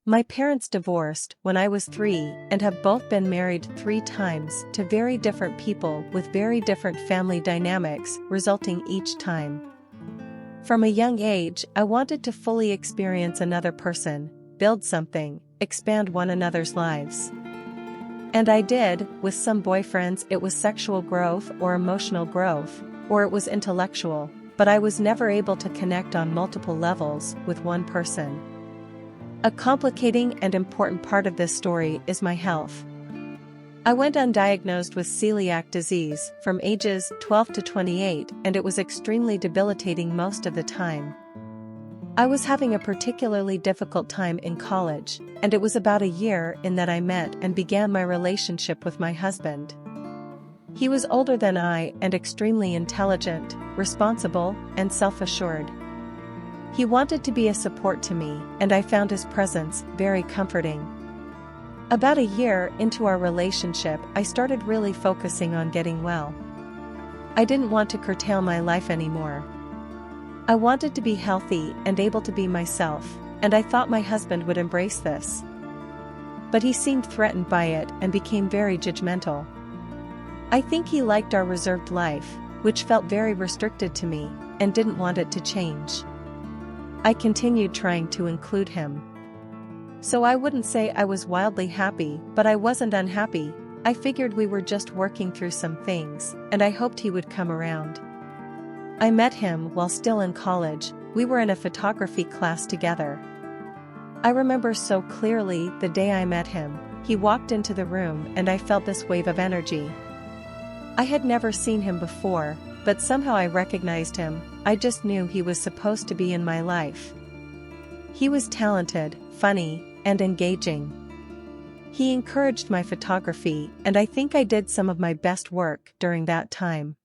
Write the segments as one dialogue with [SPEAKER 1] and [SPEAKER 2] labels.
[SPEAKER 1] My parents divorced when I was 3 and have both been married 3 times to very different people with very different family dynamics resulting each time. From a young age, I wanted to fully experience another person, build something, expand one another's lives. And I did. With some boyfriends it was sexual growth or emotional growth, or it was intellectual, but I was never able to connect on multiple levels with one person. A complicating and important part of this story is my health. I went undiagnosed with celiac disease from ages 12 to 28, and it was extremely debilitating most of the time. I was having a particularly difficult time in college, and it was about a year in that I met and began my relationship with my husband. He was older than I and extremely intelligent, responsible, and self-assured. He wanted to be a support to me, and I found his presence very comforting. About a year into our relationship, I started really focusing on getting well. I didn't want to curtail my life anymore. I wanted to be healthy and able to be myself, and I thought my husband would embrace this. But he seemed threatened by it and became very judgmental. I think he liked our reserved life, which felt very restricted to me, and didn't want it to change. I continued trying to include him. So I wouldn't say I was wildly happy, but I wasn't unhappy. I figured we were just working through some things, and I hoped he would come around. I met him while still in college. We were in a photography class together. I remember so clearly the day I met him. He walked into the room and I felt this wave of energy. I had never seen him before, but somehow I recognized him. I just knew he was supposed to be in my life. He was talented, funny, and engaging. He encouraged my photography, and I think I did some of my best work during that time.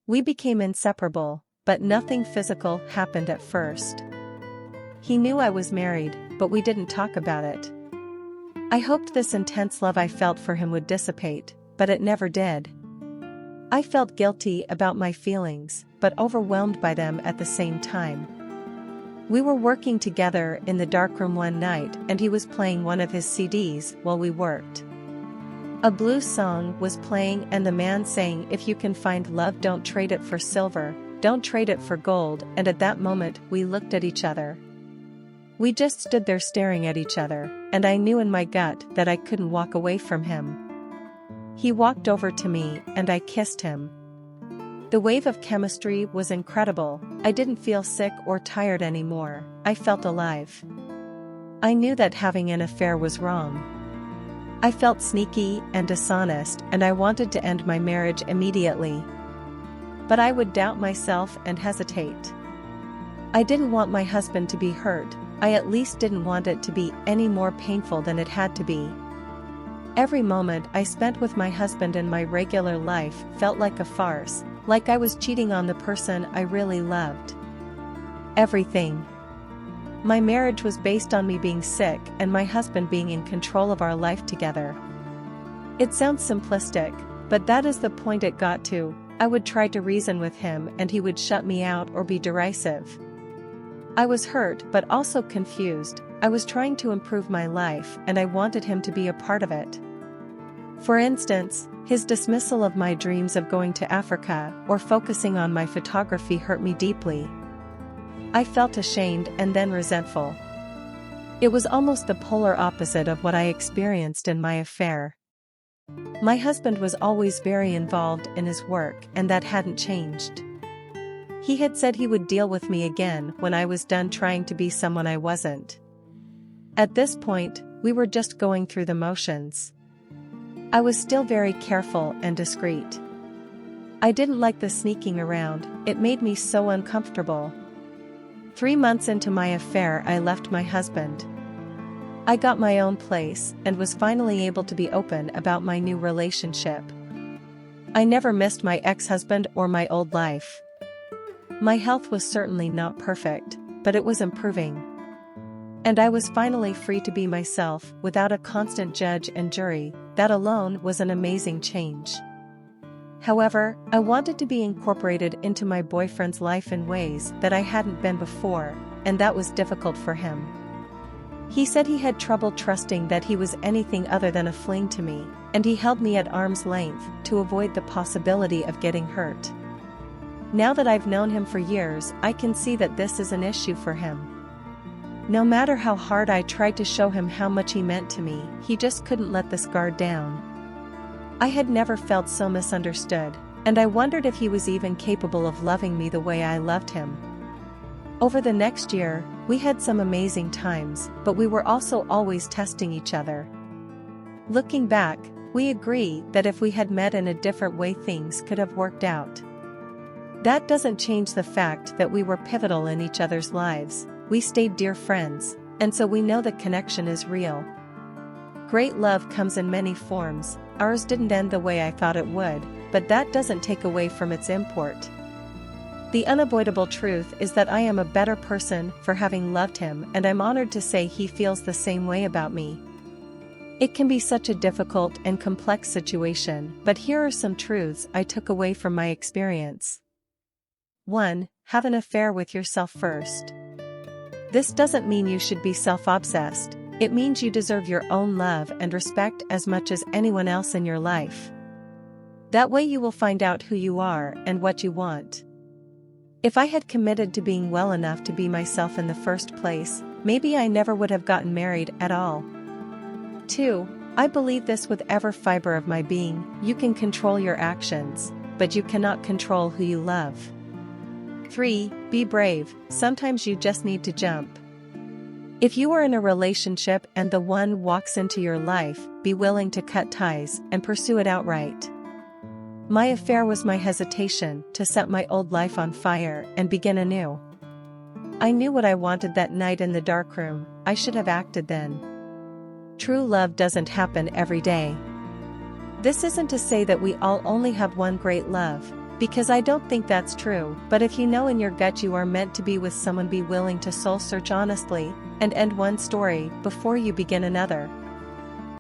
[SPEAKER 1] We became inseparable, but nothing physical happened at first. He knew I was married, but we didn't talk about it. I hoped this intense love I felt for him would dissipate, but it never did. I felt guilty about my feelings, but overwhelmed by them at the same time. We were working together in the darkroom one night and he was playing one of his CDs while we worked. A blues song was playing and the man saying, "If you can find love, don't trade it for silver, don't trade it for gold," and at that moment we looked at each other. We just stood there staring at each other, and I knew in my gut that I couldn't walk away from him. He walked over to me and I kissed him. The wave of chemistry was incredible. I didn't feel sick or tired anymore. I felt alive. I knew that having an affair was wrong. I felt sneaky and dishonest, and I wanted to end my marriage immediately. But I would doubt myself and hesitate. I didn't want my husband to be hurt. I at least didn't want it to be any more painful than it had to be. Every moment I spent with my husband in my regular life felt like a farce, like I was cheating on the person I really loved. Everything. My marriage was based on me being sick and my husband being in control of our life together. It sounds simplistic, but that is the point it got to. I would try to reason with him and he would shut me out or be derisive. I was hurt but also confused. I was trying to improve my life and I wanted him to be a part of it. For instance, his dismissal of my dreams of going to Africa or focusing on my photography hurt me deeply. I felt ashamed and then resentful. It was almost the polar opposite of what I experienced in my affair. My husband was always very involved in his work and that hadn't changed. He had said he would deal with me again when I was done trying to be someone I wasn't. At this point, we were just going through the motions. I was still very careful and discreet. I didn't like the sneaking around, it made me so uncomfortable. 3 months into my affair, I left my husband. I got my own place and was finally able to be open about my new relationship. I never missed my ex-husband or my old life. My health was certainly not perfect, but it was improving. And I was finally free to be myself without a constant judge and jury. That alone was an amazing change. However, I wanted to be incorporated into my boyfriend's life in ways that I hadn't been before, and that was difficult for him. He said he had trouble trusting that he was anything other than a fling to me, and he held me at arm's length to avoid the possibility of getting hurt. Now that I've known him for years, I can see that this is an issue for him. No matter how hard I tried to show him how much he meant to me, he just couldn't let this guard down. I had never felt so misunderstood, and I wondered if he was even capable of loving me the way I loved him. Over the next year, we had some amazing times, but we were also always testing each other. Looking back, we agree that if we had met in a different way, things could have worked out. That doesn't change the fact that we were pivotal in each other's lives. We stayed dear friends, and so we know the connection is real. Great love comes in many forms. Ours didn't end the way I thought it would, but that doesn't take away from its import. The unavoidable truth is that I am a better person for having loved him, and I'm honored to say he feels the same way about me. It can be such a difficult and complex situation, but here are some truths I took away from my experience. 1. Have an affair with yourself first. This doesn't mean you should be self-obsessed. It means you deserve your own love and respect as much as anyone else in your life. That way you will find out who you are and what you want. If I had committed to being well enough to be myself in the first place, maybe I never would have gotten married at all. 2. I believe this with every fiber of my being. You can control your actions, but you cannot control who you love. 3. Be brave. Sometimes you just need to jump. If you are in a relationship and the one walks into your life, be willing to cut ties and pursue it outright. My affair was my hesitation to set my old life on fire and begin anew. I knew what I wanted that night in the darkroom. I should have acted then. True love doesn't happen every day. This isn't to say that we all only have one great love, because I don't think that's true, but if you know in your gut you are meant to be with someone, be willing to soul search honestly and end one story before you begin another.